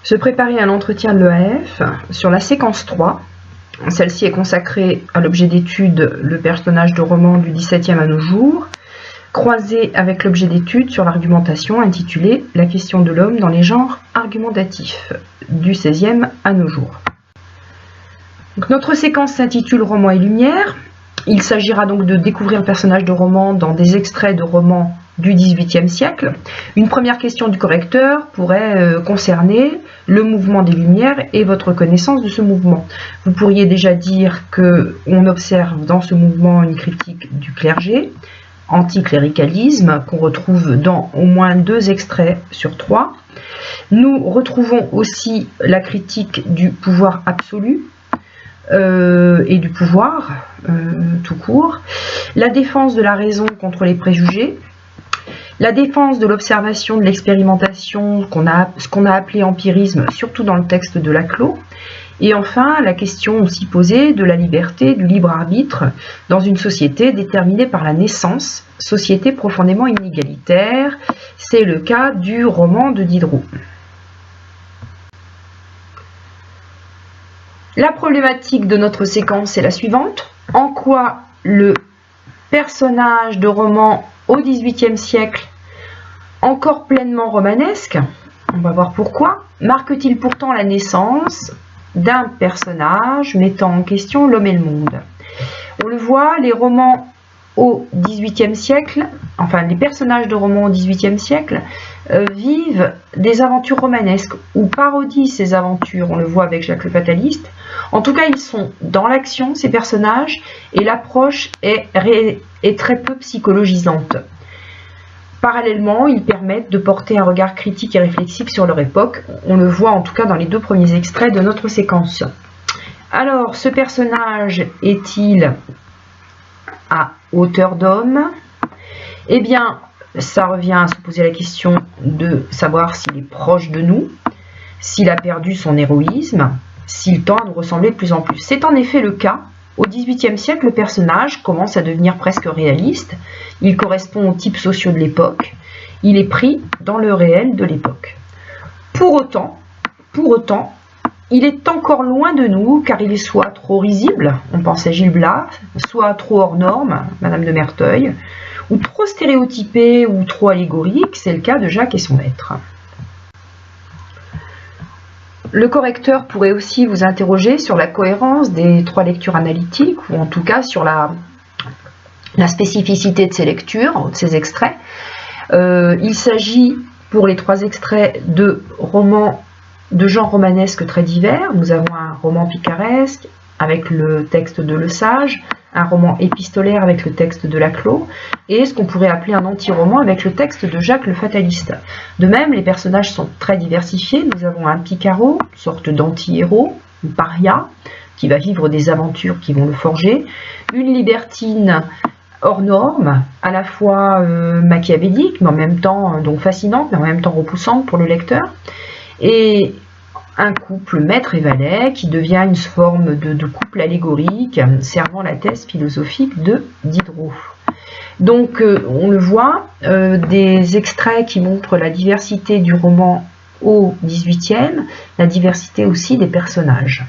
se préparer à l'entretien de l'EAF sur la séquence 3. Celle-ci est consacrée à l'objet d'étude, le personnage de roman du XVIIe à nos jours, croisé avec l'objet d'étude sur l'argumentation intitulée « La question de l'homme dans les genres argumentatifs » du XVIe à nos jours. Donc, notre séquence s'intitule « Roman et lumière ». Il s'agira donc de découvrir le personnage de roman dans des extraits de romans du XVIIIe siècle. Une première question du correcteur pourrait concerner le mouvement des Lumières et votre connaissance de ce mouvement. Vous pourriez déjà dire qu'on observe dans ce mouvement une critique du clergé, anticléricalisme, qu'on retrouve dans au moins 2 extraits sur 3. Nous retrouvons aussi la critique du pouvoir absolu, et du pouvoir tout court, la défense de la raison contre les préjugés, la défense de l'observation de l'expérimentation, ce qu'on a appelé empirisme, surtout dans le texte de Laclos, et enfin la question aussi posée de la liberté, du libre arbitre dans une société déterminée par la naissance, société profondément inégalitaire. C'est le cas du roman de Diderot. La problématique de notre séquence est la suivante. En quoi le personnage de roman au XVIIIe siècle, encore pleinement romanesque, on va voir pourquoi, marque-t-il pourtant la naissance d'un personnage mettant en question l'homme et le monde? On le voit, les romans au XVIIIe siècle, enfin les personnages de romans au XVIIIe siècle, vivent des aventures romanesques ou parodient ces aventures, on le voit avec Jacques le Fataliste. En tout cas, ils sont dans l'action, ces personnages, et l'approche est très peu psychologisante. Parallèlement, ils permettent de porter un regard critique et réflexif sur leur époque. On le voit en tout cas dans les 2 premiers extraits de notre séquence. Alors, ce personnage est-il à hauteur d'homme? Eh bien, ça revient à se poser la question de savoir s'il est proche de nous, s'il a perdu son héroïsme, s'il tend à nous ressembler de plus en plus. C'est en effet le cas. Au XVIIIe siècle, le personnage commence à devenir presque réaliste. Il correspond aux types sociaux de l'époque. Il est pris dans le réel de l'époque. Pour autant, il est encore loin de nous, car il est soit trop risible, on pense à Gil Blas, soit trop hors norme, Madame de Merteuil, ou trop stéréotypé ou trop allégorique, c'est le cas de Jacques et son maître. Le correcteur pourrait aussi vous interroger sur la cohérence des 3 lectures analytiques, ou en tout cas sur la spécificité de ces lectures, de ces extraits. Il s'agit pour les 3 extraits de romans de genre romanesque très divers. Nous avons un roman picaresque avec le texte de Le Sage, un roman épistolaire avec le texte de Laclos, et ce qu'on pourrait appeler un anti-roman avec le texte de Jacques le Fataliste. De même, les personnages sont très diversifiés. Nous avons un picaro, une sorte d'anti-héros, une paria, qui va vivre des aventures qui vont le forger, une libertine hors norme, à la fois machiavélique, mais en même temps donc fascinante, mais en même temps repoussante pour le lecteur, et un couple maître et valet qui devient une forme de couple allégorique servant la thèse philosophique de Diderot. Donc on le voit, des extraits qui montrent la diversité du roman au XVIIIe, la diversité aussi des personnages.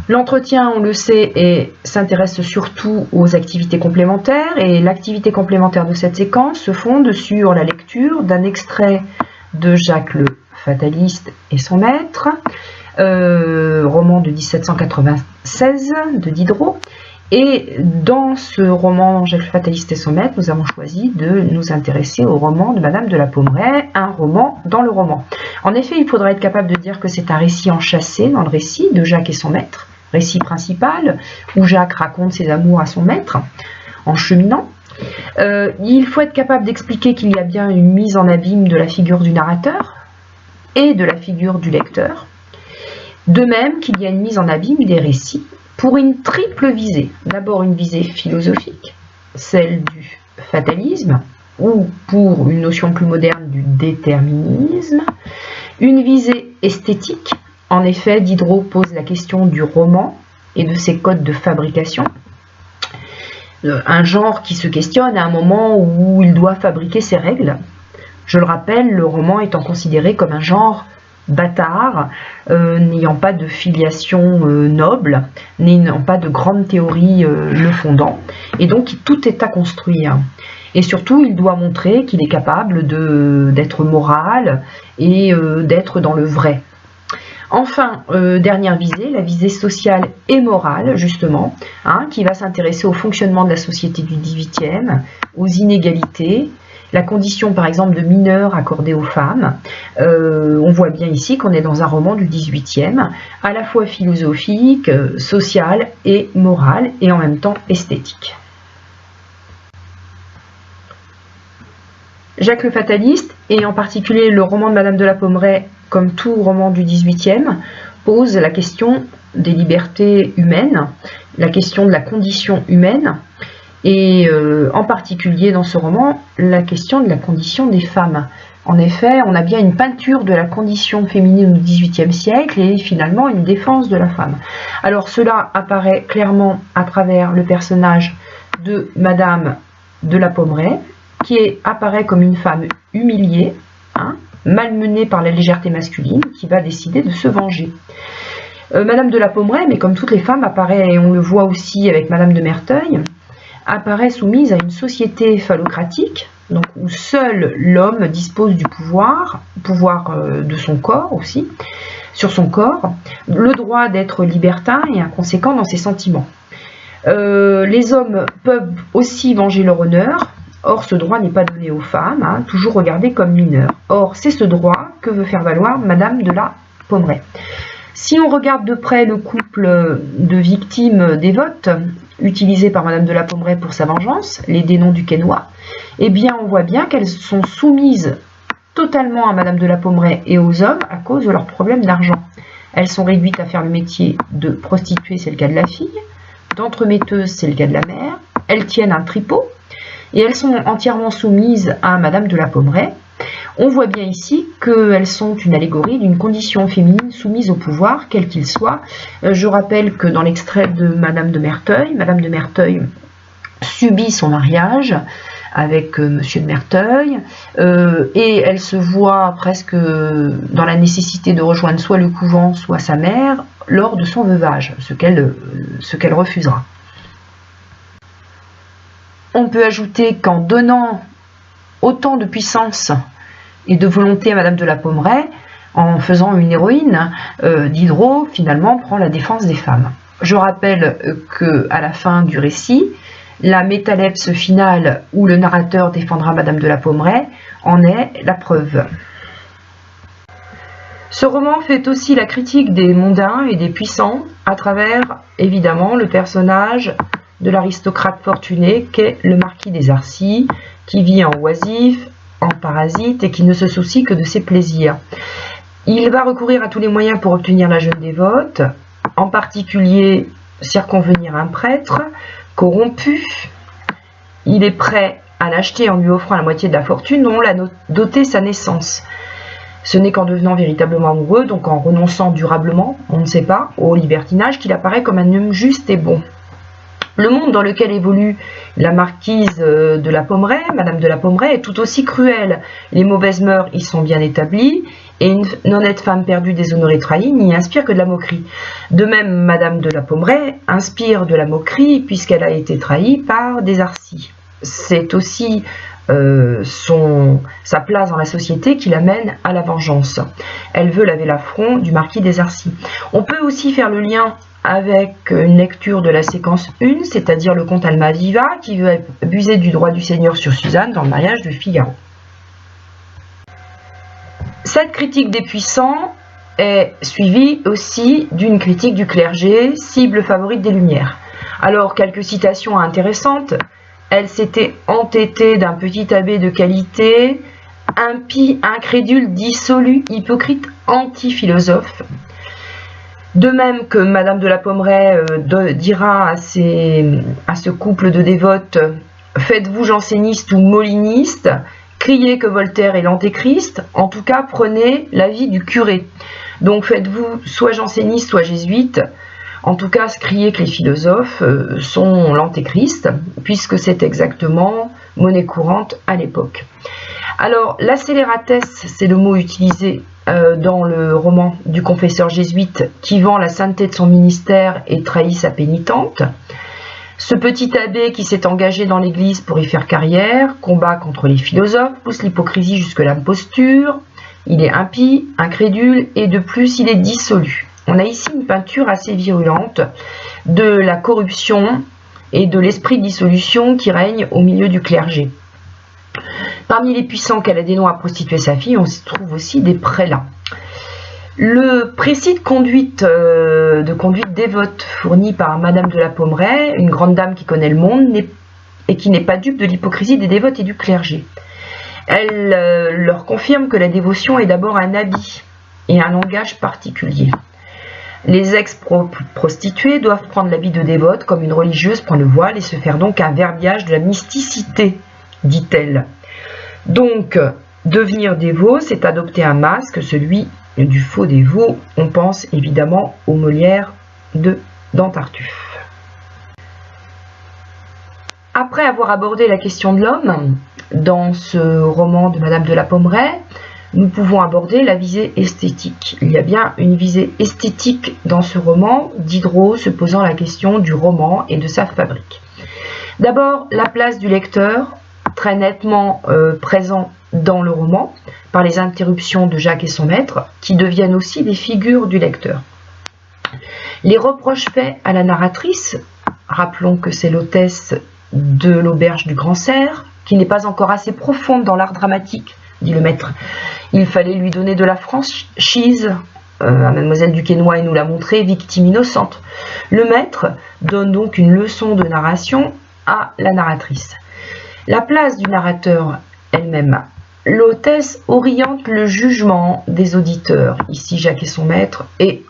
L'entretien, on le sait, s'intéresse surtout aux activités complémentaires, et l'activité complémentaire de cette séquence se fonde sur la lecture d'un extrait de Jacques le Fataliste et son maître, roman de 1796 de Diderot. Et dans ce roman Jacques le Fataliste et son maître, nous avons choisi de nous intéresser au roman de Madame de la Pommeraye, un roman dans le roman. En effet, il faudra être capable de dire que c'est un récit enchâssé dans le récit de Jacques et son maître, récit principal où Jacques raconte ses amours à son maître en cheminant. Il faut être capable d'expliquer qu'il y a bien une mise en abîme de la figure du narrateur et de la figure du lecteur, de même qu'il y a une mise en abîme des récits pour une triple visée. D'abord une visée philosophique, celle du fatalisme, ou pour une notion plus moderne du déterminisme, une visée esthétique. En effet, Diderot pose la question du roman et de ses codes de fabrication, un genre qui se questionne à un moment où il doit fabriquer ses règles Je le rappelle, le roman étant considéré comme un genre bâtard, n'ayant pas de filiation noble, n'ayant pas de grande théorie le fondant, et donc tout est à construire. Et surtout, il doit montrer qu'il est capable d'être moral et d'être dans le vrai. Enfin, dernière visée, la visée sociale et morale, justement, qui va s'intéresser au fonctionnement de la société du XVIIIe, aux inégalités, la condition par exemple de mineurs accordée aux femmes. On voit bien ici qu'on est dans un roman du XVIIIe, à la fois philosophique, social et moral, et en même temps esthétique. Jacques le Fataliste, et en particulier le roman de Madame de la Pommeraye, comme tout roman du XVIIIe, pose la question des libertés humaines, la question de la condition humaine, et en particulier dans ce roman, la question de la condition des femmes. En effet, on a bien une peinture de la condition féminine au XVIIIe siècle et finalement une défense de la femme. Alors cela apparaît clairement à travers le personnage de Madame de la Pommeraye, qui apparaît comme une femme humiliée, malmenée par la légèreté masculine, qui va décider de se venger. Madame de la Pommeraye, mais comme toutes les femmes, apparaît, et on le voit aussi avec Madame de Merteuil, apparaît soumise à une société phallocratique, donc où seul l'homme dispose du pouvoir de son corps aussi, sur son corps, le droit d'être libertin et inconséquent dans ses sentiments. Les hommes peuvent aussi venger leur honneur. Or, ce droit n'est pas donné aux femmes, toujours regardées comme mineures. Or, c'est ce droit que veut faire valoir Madame de la Pommeraye. Si on regarde de près le couple de victimes dévotes utilisé par Madame de la Pommeraye pour sa vengeance, les Dénons du Quesnoy, eh bien, on voit bien qu'elles sont soumises totalement à Madame de la Pommeraye et aux hommes à cause de leurs problèmes d'argent. Elles sont réduites à faire le métier de prostituée, c'est le cas de la fille, d'entremetteuse, c'est le cas de la mère. Elles tiennent un tripot, et elles sont entièrement soumises à Madame de la Pommeraye. On voit bien ici qu'elles sont une allégorie d'une condition féminine soumise au pouvoir, quel qu'il soit. Je rappelle que dans l'extrait de Madame de Merteuil subit son mariage avec Monsieur de Merteuil, et elle se voit presque dans la nécessité de rejoindre soit le couvent, soit sa mère, lors de son veuvage, ce qu'elle refusera. On peut ajouter qu'en donnant autant de puissance et de volonté à Madame de la Pommeraye, en faisant une héroïne, Diderot finalement prend la défense des femmes. Je rappelle qu'à la fin du récit, la métalepse finale où le narrateur défendra Madame de la Pommeraye en est la preuve. Ce roman fait aussi la critique des mondains et des puissants à travers évidemment le personnage de l'aristocrate fortuné qu'est le marquis des Arcis, qui vit en oisif, en parasite et qui ne se soucie que de ses plaisirs. Il va recourir à tous les moyens pour obtenir la jeune dévote, en particulier circonvenir un prêtre corrompu. Il est prêt à l'acheter en lui offrant la moitié de la fortune dont l'a doté sa naissance. Ce n'est qu'en devenant véritablement amoureux, donc en renonçant durablement, on ne sait pas, au libertinage, qu'il apparaît comme un homme juste et bon. Le monde dans lequel évolue la marquise de la Pommeraye, Madame de la Pommeraye, est tout aussi cruel. Les mauvaises mœurs y sont bien établies, et une honnête femme perdue, déshonorée, trahie, n'y inspire que de la moquerie. De même, Madame de la Pommeraye inspire de la moquerie, puisqu'elle a été trahie par des Arcis. C'est aussi sa place dans la société qui l'amène à la vengeance. Elle veut laver l'affront du marquis des Arcis. On peut aussi faire le lien avec une lecture de la séquence 1, c'est-à-dire le comte Almaviva qui veut abuser du droit du Seigneur sur Suzanne dans le mariage de Figaro. Cette critique des puissants est suivie aussi d'une critique du clergé, cible favorite des Lumières. Alors, quelques citations intéressantes. Elle s'était entêtée d'un petit abbé de qualité, impie, incrédule, dissolu, hypocrite, anti-philosophe. De même que Madame de la Pommeraye dira à ce couple de dévotes « Faites-vous janséniste ou moliniste, criez que Voltaire est l'antéchrist, en tout cas prenez l'avis du curé. Donc faites-vous soit janséniste, soit jésuite, en tout cas criez que les philosophes sont l'antéchrist, puisque c'est exactement monnaie courante à l'époque. » Alors, l'accélératesse, c'est le mot utilisé dans le roman du confesseur jésuite qui vend la sainteté de son ministère et trahit sa pénitente. Ce petit abbé qui s'est engagé dans l'église pour y faire carrière, combat contre les philosophes, pousse l'hypocrisie jusque l'imposture, il est impie, incrédule et de plus il est dissolu. On a ici une peinture assez virulente de la corruption et de l'esprit de dissolution qui règne au milieu du clergé. Parmi les puissants qu'Aladénon a prostitué sa fille, on se trouve aussi des prélats. Le précis de conduite dévote fourni par Madame de la Pommeraye, une grande dame qui connaît le monde et qui n'est pas dupe de l'hypocrisie des dévotes et du clergé. Elle leur confirme que la dévotion est d'abord un habit et un langage particulier. Les ex-prostituées doivent prendre l'habit de dévote comme une religieuse prend le voile et se faire donc un verbiage de la mysticité, dit-elle. Donc, devenir dévot, c'est adopter un masque, celui du faux dévot. On pense évidemment aux Molières dans Tartuffe. Après avoir abordé la question de l'homme, dans ce roman de Madame de la Pommeraye, nous pouvons aborder la visée esthétique. Il y a bien une visée esthétique dans ce roman, Diderot se posant la question du roman et de sa fabrique. D'abord, la place du lecteur, très nettement présent dans le roman, par les interruptions de Jacques et son maître, qui deviennent aussi des figures du lecteur. Les reproches faits à la narratrice, rappelons que c'est l'hôtesse de l'auberge du Grand Cerf, qui n'est pas encore assez profonde dans l'art dramatique, dit le maître. Il fallait lui donner de la franchise à Mademoiselle du Quesnoy, et nous l'a montré, victime innocente. Le maître donne donc une leçon de narration à la narratrice. La place du narrateur elle-même. L'hôtesse oriente le jugement des auditeurs, ici Jacques et son maître, et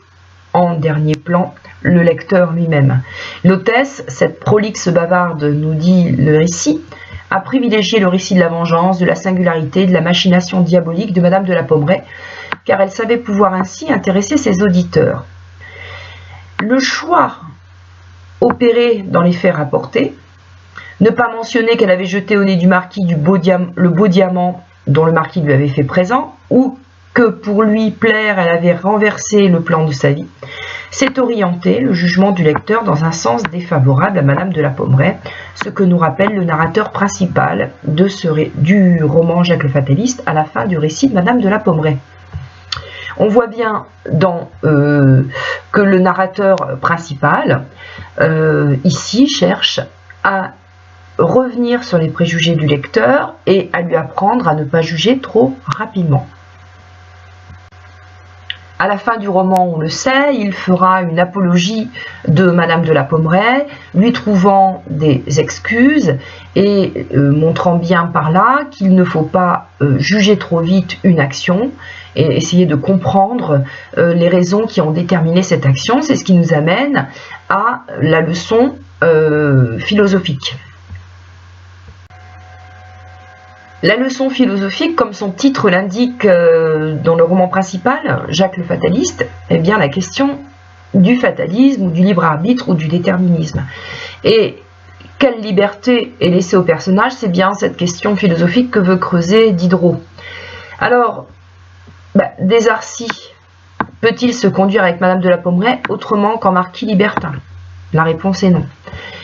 en dernier plan, le lecteur lui-même. L'hôtesse, cette prolixe bavarde, nous dit le récit, a privilégié le récit de la vengeance, de la singularité, de la machination diabolique de Madame de la Pommeraye, car elle savait pouvoir ainsi intéresser ses auditeurs. Le choix opéré dans les faits rapportés, ne pas mentionner qu'elle avait jeté au nez du marquis le beau diamant dont le marquis lui avait fait présent, ou que pour lui plaire, elle avait renversé le plan de sa vie, c'est orienter le jugement du lecteur dans un sens défavorable à Madame de la Pommeraye, ce que nous rappelle le narrateur principal du roman Jacques le Fataliste à la fin du récit de Madame de la Pommeraye. On voit bien que le narrateur principal, ici, cherche à revenir sur les préjugés du lecteur et à lui apprendre à ne pas juger trop rapidement. À la fin du roman, on le sait, il fera une apologie de Madame de la Pommeraye, lui trouvant des excuses et montrant bien par là qu'il ne faut pas juger trop vite une action et essayer de comprendre les raisons qui ont déterminé cette action. C'est ce qui nous amène à la leçon philosophique. La leçon philosophique, comme son titre l'indique dans le roman principal, Jacques le Fataliste, est bien la question du fatalisme ou du libre arbitre ou du déterminisme. Et quelle liberté est laissée au personnage? C'est bien cette question philosophique que veut creuser Diderot. Alors, Des Arcis peut-il se conduire avec Madame de la Pommeraye autrement qu'en marquis libertin? La réponse est non.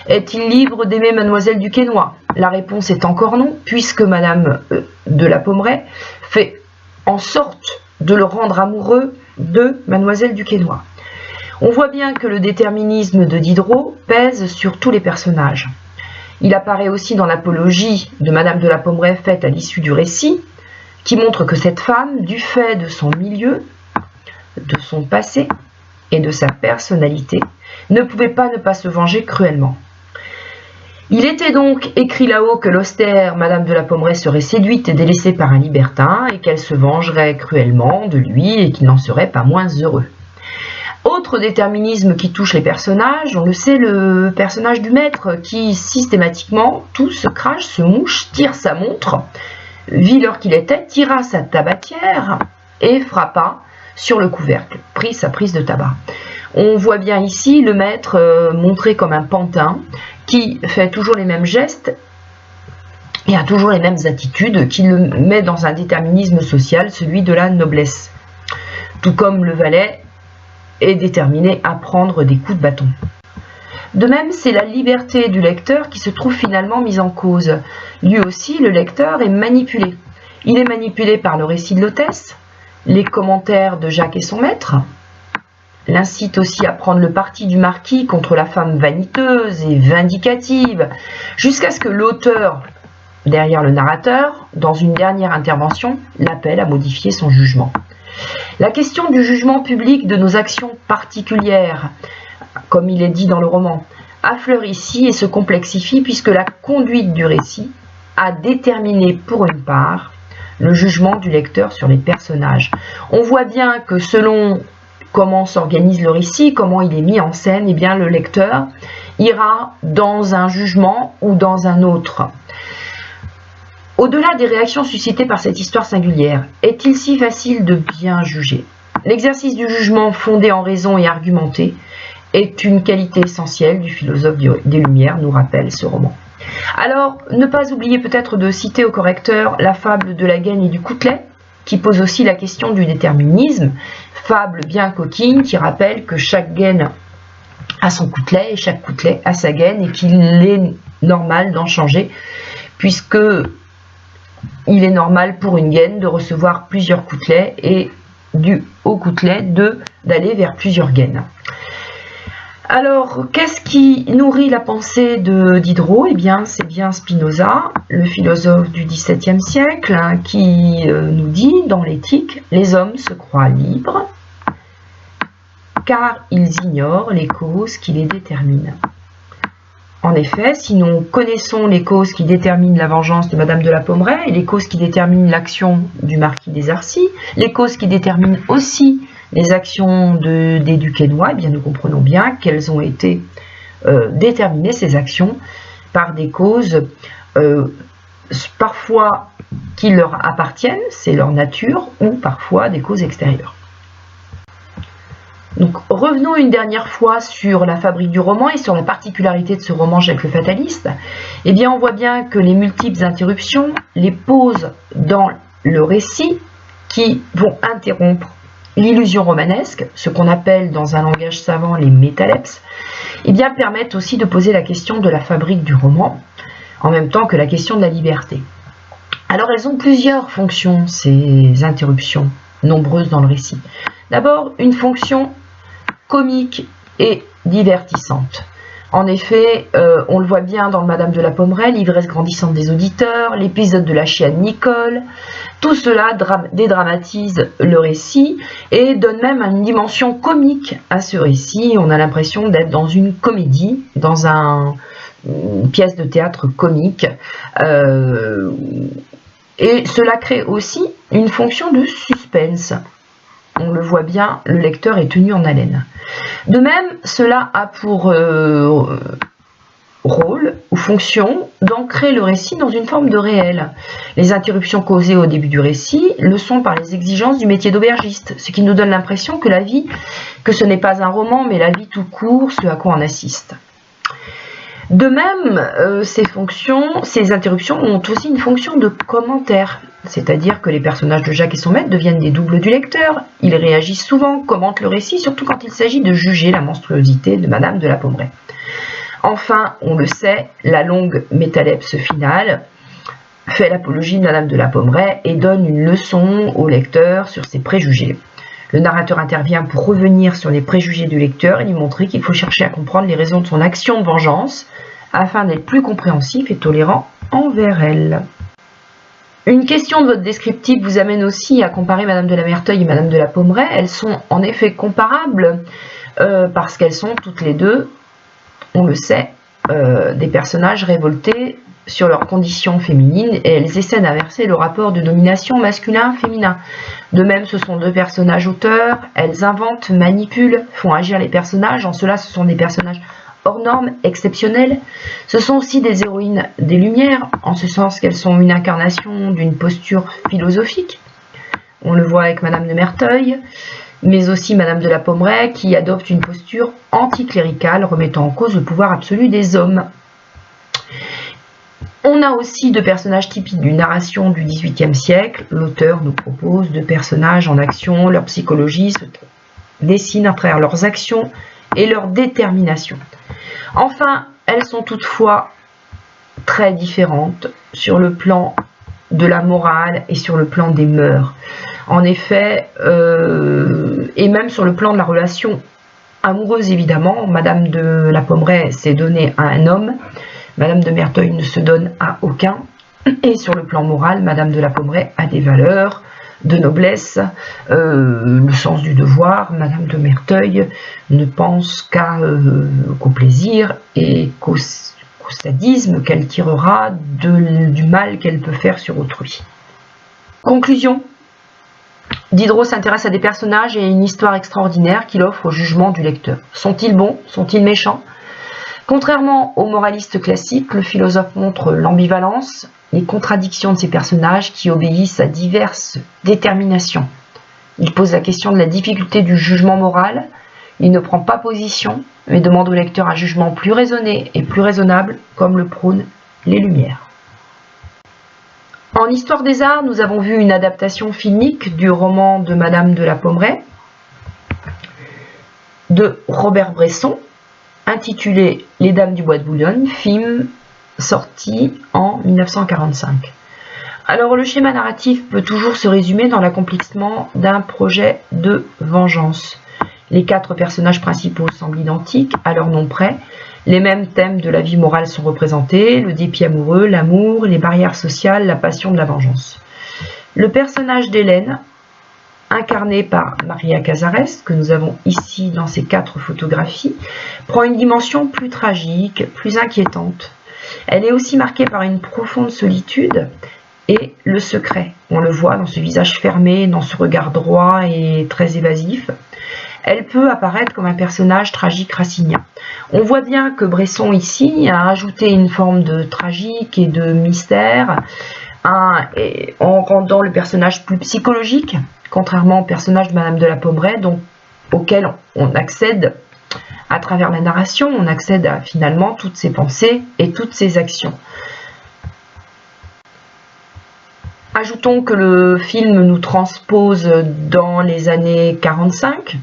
Est-il libre d'aimer Mademoiselle du Quesnoy? La réponse est encore non, puisque Madame de la Pommeraye fait en sorte de le rendre amoureux de Mademoiselle du Quesnoy. On voit bien que le déterminisme de Diderot pèse sur tous les personnages. Il apparaît aussi dans l'apologie de Madame de la Pommeraye faite à l'issue du récit, qui montre que cette femme, du fait de son milieu, de son passé et de sa personnalité, ne pouvait pas ne pas se venger cruellement. Il était donc écrit là-haut que l'austère Madame de la Pommeraye serait séduite et délaissée par un libertin et qu'elle se vengerait cruellement de lui et qu'il n'en serait pas moins heureux. Autre déterminisme qui touche les personnages, on le sait, le personnage du maître qui systématiquement tout se crache, se mouche, tire sa montre, vit l'heure qu'il était, tira sa tabatière et frappa sur le couvercle, prit sa prise de tabac. On voit bien ici le maître montré comme un pantin qui fait toujours les mêmes gestes et a toujours les mêmes attitudes qui le met dans un déterminisme social, celui de la noblesse. Tout comme le valet est déterminé à prendre des coups de bâton. De même, c'est la liberté du lecteur qui se trouve finalement mise en cause. Lui aussi, le lecteur est manipulé. Il est manipulé par le récit de l'hôtesse, les commentaires de Jacques et son maître, l'incite aussi à prendre le parti du marquis contre la femme vaniteuse et vindicative, jusqu'à ce que l'auteur, derrière le narrateur, dans une dernière intervention, l'appelle à modifier son jugement. La question du jugement public de nos actions particulières, comme il est dit dans le roman, affleure ici et se complexifie puisque la conduite du récit a déterminé pour une part le jugement du lecteur sur les personnages. On voit bien que selon comment s'organise le récit, comment il est mis en scène, eh bien le lecteur ira dans un jugement ou dans un autre. Au-delà des réactions suscitées par cette histoire singulière, est-il si facile de bien juger? L'exercice du jugement fondé en raison et argumenté est une qualité essentielle du philosophe des Lumières, nous rappelle ce roman. Alors, ne pas oublier peut-être de citer au correcteur la fable de la gaine et du coutelet, qui pose aussi la question du déterminisme, fable bien coquine qui rappelle que chaque gaine a son coutelet et chaque coutelet a sa gaine et qu'il est normal d'en changer, puisque il est normal pour une gaine de recevoir plusieurs coutelets et dû au coutelet d'aller vers plusieurs gaines. Alors, qu'est-ce qui nourrit la pensée de Diderot? Eh bien, c'est bien Spinoza, le philosophe du XVIIe siècle, qui nous dit dans l'Éthique, les hommes se croient libres, car ils ignorent les causes qui les déterminent. En effet, si nous connaissons les causes qui déterminent la vengeance de Madame de la Pommeraye, et les causes qui déterminent l'action du marquis des Arcis, les causes qui déterminent aussi les actions des Duquesnoy, eh bien nous comprenons bien qu'elles ont été déterminées, ces actions, par des causes parfois qui leur appartiennent, c'est leur nature, ou parfois des causes extérieures. Donc revenons une dernière fois sur la fabrique du roman et sur la particularité de ce roman Jacques le Fataliste. Eh bien on voit bien que les multiples interruptions, les pauses dans le récit qui vont interrompre l'illusion romanesque, ce qu'on appelle dans un langage savant les métalepses, eh bien permettent aussi de poser la question de la fabrique du roman, en même temps que la question de la liberté. Alors elles ont plusieurs fonctions, ces interruptions, nombreuses dans le récit. D'abord, une fonction comique et divertissante. En effet, on le voit bien dans le Madame de la Pommeraye, l'ivresse grandissante des auditeurs, l'épisode de la chienne Nicole, tout cela dédramatise le récit et donne même une dimension comique à ce récit. On a l'impression d'être dans une comédie, dans une pièce de théâtre comique. Et cela crée aussi une fonction de suspense. On le voit bien, le lecteur est tenu en haleine. De même, cela a pour rôle ou fonction d'ancrer le récit dans une forme de réel. Les interruptions causées au début du récit le sont par les exigences du métier d'aubergiste, ce qui nous donne l'impression que ce n'est pas un roman, mais la vie tout court, ce à quoi on assiste. De même, ces interruptions ont aussi une fonction de commentaire, c'est-à-dire que les personnages de Jacques et son maître deviennent des doubles du lecteur. Ils réagissent souvent, commentent le récit, surtout quand il s'agit de juger la monstruosité de Madame de la Pommeraye. Enfin, on le sait, la longue métalepse finale fait l'apologie de Madame de la Pommeraye et donne une leçon au lecteur sur ses préjugés. Le narrateur intervient pour revenir sur les préjugés du lecteur et lui montrer qu'il faut chercher à comprendre les raisons de son action de vengeance afin d'être plus compréhensif et tolérant envers elle. Une question de votre descriptif vous amène aussi à comparer Madame de la Merteuil et Madame de la Pommeraye. Elles sont en effet comparables parce qu'elles sont toutes les deux, on le sait, des personnages révoltés sur leurs conditions féminines et elles essaient d'inverser le rapport de domination masculin-féminin. De même, ce sont deux personnages auteurs, elles inventent, manipulent, font agir les personnages, en cela ce sont des personnages hors normes, exceptionnels. Ce sont aussi des héroïnes des Lumières, en ce sens qu'elles sont une incarnation d'une posture philosophique. On le voit avec Madame de Merteuil, mais aussi Madame de la Pommeraye qui adopte une posture anticléricale remettant en cause le pouvoir absolu des hommes. On a aussi deux personnages typiques d'une narration du XVIIIe siècle. L'auteur nous propose deux personnages en action, leur psychologie se dessine à travers leurs actions et leur détermination. Enfin, elles sont toutefois très différentes sur le plan de la morale et sur le plan des mœurs. En effet, et même sur le plan de la relation amoureuse, évidemment, Madame de la Pommeraye s'est donnée à un homme, Madame de Merteuil ne se donne à aucun, et sur le plan moral, Madame de la Pommeraye a des valeurs de noblesse, le sens du devoir. Madame de Merteuil ne pense qu'au plaisir et qu'au sadisme qu'elle tirera du mal qu'elle peut faire sur autrui. Conclusion. Diderot s'intéresse à des personnages et à une histoire extraordinaire qu'il offre au jugement du lecteur. Sont-ils bons? Sont-ils méchants? Contrairement aux moralistes classiques, le philosophe montre l'ambivalence, les contradictions de ces personnages qui obéissent à diverses déterminations. Il pose la question de la difficulté du jugement moral. Il ne prend pas position, mais demande au lecteur un jugement plus raisonné et plus raisonnable, comme le prônent les Lumières. En Histoire des Arts, nous avons vu une adaptation filmique du roman de Madame de la Pommeraye de Robert Bresson, intitulé Les Dames du Bois de Boulogne, film sorti en 1945. Alors le schéma narratif peut toujours se résumer dans l'accomplissement d'un projet de vengeance. Les quatre personnages principaux semblent identiques, à leur nom près. Les mêmes thèmes de la vie morale sont représentés, le dépit amoureux, l'amour, les barrières sociales, la passion de la vengeance. Le personnage d'Hélène, incarné par Maria Casares, que nous avons ici dans ces quatre photographies, prend une dimension plus tragique, plus inquiétante. Elle est aussi marquée par une profonde solitude et le secret. On le voit dans ce visage fermé, dans ce regard droit et très évasif. Elle peut apparaître comme un personnage tragique racinien. On voit bien que Bresson ici a ajouté une forme de tragique et de mystère en rendant le personnage plus psychologique, contrairement au personnage de Madame de la Pommeraye, auquel on accède à travers la narration, on accède à finalement toutes ses pensées et toutes ses actions. Ajoutons que le film nous transpose dans les années 45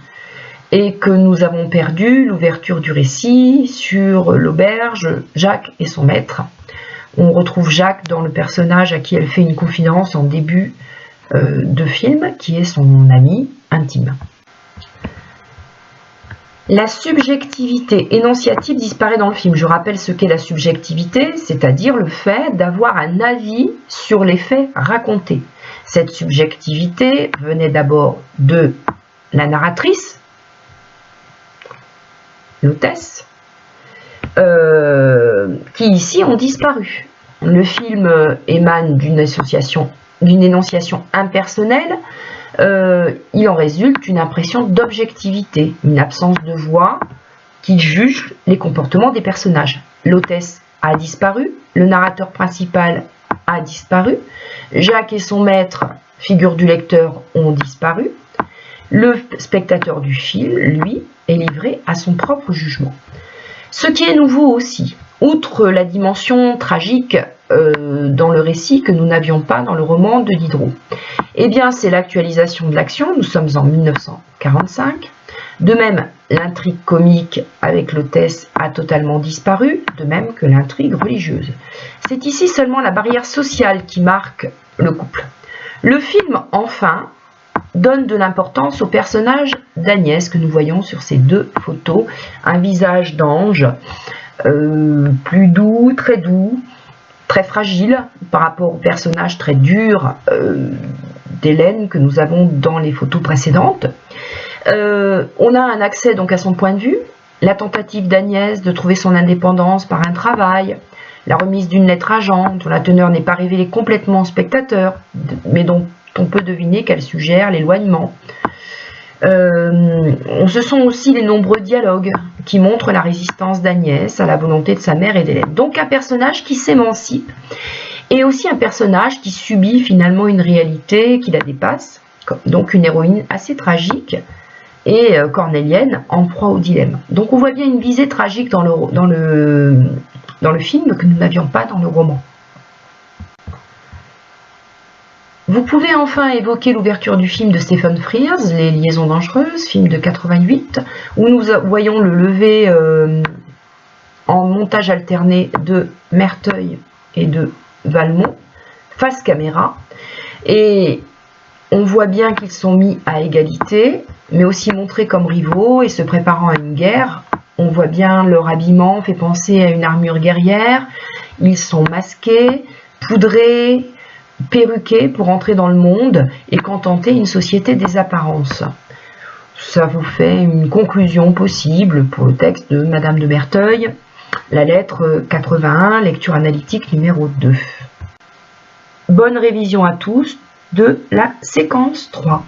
et que nous avons perdu l'ouverture du récit sur l'auberge, Jacques et son maître. On retrouve Jacques dans le personnage à qui elle fait une confidence en début de film, qui est son ami intime. La subjectivité énonciative disparaît dans le film. Je rappelle ce qu'est la subjectivité, c'est-à-dire le fait d'avoir un avis sur les faits racontés. Cette subjectivité venait d'abord de la narratrice, l'hôtesse, qui ici ont disparu. Le film émane d'une énonciation impersonnelle. Il en résulte une impression d'objectivité, une absence de voix qui juge les comportements des personnages. L'hôtesse a disparu, le narrateur principal a disparu, Jacques et son maître, figure du lecteur, ont disparu. Le spectateur du film, lui, est livré à son propre jugement. Ce qui est nouveau aussi, outre la dimension tragique dans le récit que nous n'avions pas dans le roman de Diderot, eh bien c'est l'actualisation de l'action. Nous sommes en 1945. De même, l'intrigue comique avec l'hôtesse a totalement disparu, de même que l'intrigue religieuse. C'est ici seulement la barrière sociale qui marque le couple. Le film, enfin, donne de l'importance au personnage d'Agnès que nous voyons sur ces deux photos. Un visage d'ange, plus doux, très fragile par rapport au personnage très dur d'Hélène que nous avons dans les photos précédentes. On a un accès donc à son point de vue, la tentative d'Agnès de trouver son indépendance par un travail, la remise d'une lettre à Jean dont la teneur n'est pas révélée complètement au spectateur, mais dont on peut deviner qu'elle suggère l'éloignement. Ce sont aussi les nombreux dialogues qui montrent la résistance d'Agnès à la volonté de sa mère et d'Hélène. Donc un personnage qui s'émancipe et aussi un personnage qui subit finalement une réalité qui la dépasse, donc une héroïne assez tragique et cornélienne en proie au dilemme. Donc on voit bien une visée tragique dans le film que nous n'avions pas dans le roman. Vous pouvez enfin évoquer l'ouverture du film de Stephen Frears, Les Liaisons Dangereuses, film de 88, où nous voyons le lever en montage alterné de Merteuil et de Valmont, face caméra. Et on voit bien qu'ils sont mis à égalité, mais aussi montrés comme rivaux et se préparant à une guerre. On voit bien leur habillement fait penser à une armure guerrière. Ils sont masqués, poudrés, perruqués pour entrer dans le monde et contenter une société des apparences. Ça vous fait une conclusion possible pour le texte de Madame de Merteuil, la lettre 81, lecture analytique numéro 2. Bonne révision à tous de la séquence 3.